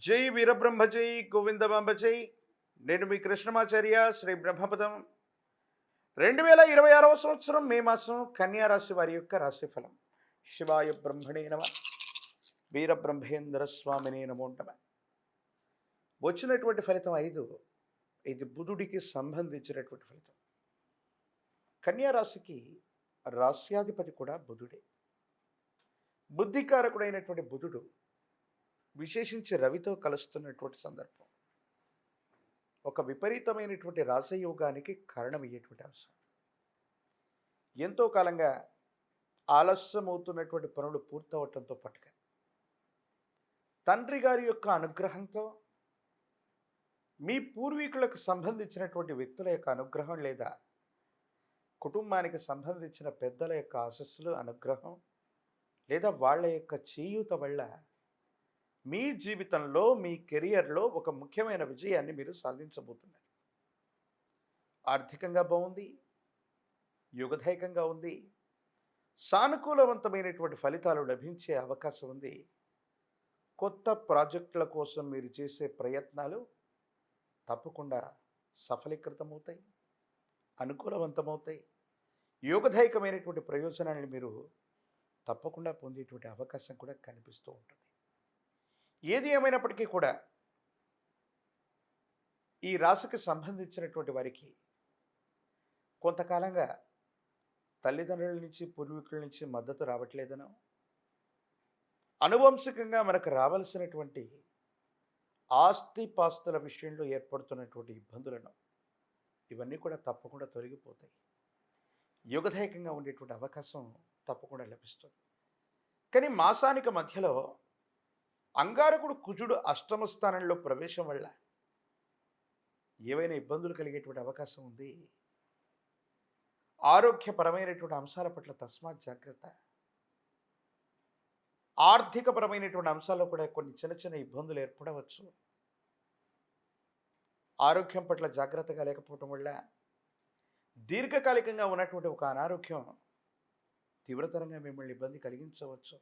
జై వీరబ్రహ్మ జై గోవిందమాంబ జై. నేను మీ కృష్ణమాచార్య శ్రీ బ్రహ్మపదం. 2026వ సంవత్సరం మే మాసం కన్యా రాశి వారి యొక్క రాశిఫలం. శివాయ బ్రహ్మణే నమ, వీరబ్రహ్మేంద్ర స్వామినే నమో నమ. వచ్చినటువంటి ఫలితం 5. ఇది బుధుడికి సంబంధించినటువంటి ఫలితం. కన్యా రాశికి రాశ్యాధిపతి కూడా బుధుడే. బుద్ధికారకుడైనటువంటి బుధుడు విశేషించి రవితో కలుస్తున్నటువంటి సందర్భం ఒక విపరీతమైనటువంటి రాజయోగానికి కారణమయ్యేటువంటి అంశం. ఎంతో కాలంగా ఆలస్యమవుతున్నటువంటి పనులు పూర్తవటంతో పాటుగా తండ్రి గారి యొక్క అనుగ్రహంతో మీ పూర్వీకులకు సంబంధించినటువంటి వ్యక్తుల యొక్క అనుగ్రహం లేదా కుటుంబానికి సంబంధించిన పెద్దల యొక్క ఆశస్సులు అనుగ్రహం లేదా వాళ్ళ యొక్క చేయూత వల్ల మీ జీవితంలో మీ కెరియర్లో ఒక ముఖ్యమైన విజయాన్ని మీరు సాధించబోతున్నారు. ఆర్థికంగా బాగుంది, యుగదాయకంగా ఉంది, సానుకూలవంతమైనటువంటి ఫలితాలు లభించే అవకాశం ఉంది. కొత్త ప్రాజెక్టుల కోసం మీరు చేసే ప్రయత్నాలు తప్పకుండా సఫలీకృతమవుతాయి, అనుకూలవంతమవుతాయి. యోగదాయకమైనటువంటి ప్రయోజనాలను మీరు తప్పకుండా పొందేటువంటి అవకాశం కూడా కనిపిస్తూ ఉంటుంది. ఏది ఏమైనప్పటికీ కూడా ఈ రాశికి సంబంధించినటువంటి వారికి కొంతకాలంగా తల్లిదండ్రుల నుంచి పూర్వీకుల నుంచి మద్దతు రావట్లేదనో, అనువంశికంగా మనకు రావలసినటువంటి ఆస్తిపాస్తుల విషయంలో ఏర్పడుతున్నటువంటి ఇబ్బందులను ఇవన్నీ కూడా తప్పకుండా తొలగిపోతాయి. యుగదాయకంగా ఉండేటువంటి అవకాశం తప్పకుండా లభిస్తుంది. కానీ మాసానికి మధ్యలో అంగారకుడు కుజుడు అష్టమ స్థానంలో ప్రవేశం వల్ల ఏవైనా ఇబ్బందులు కలిగేటువంటి అవకాశం ఉంది. ఆరోగ్యపరమైనటువంటి అంశాల పట్ల తస్మాత్ జాగ్రత్త. ఆర్థికపరమైనటువంటి అంశాల్లో కూడా కొన్ని చిన్న చిన్న ఇబ్బందులు ఏర్పడవచ్చు. ఆరోగ్యం పట్ల జాగ్రత్తగా లేకపోవటం వల్ల దీర్ఘకాలికంగా ఉన్నటువంటి ఒక అనారోగ్యం తీవ్రతరంగా మిమ్మల్ని ఇబ్బంది కలిగించవచ్చు.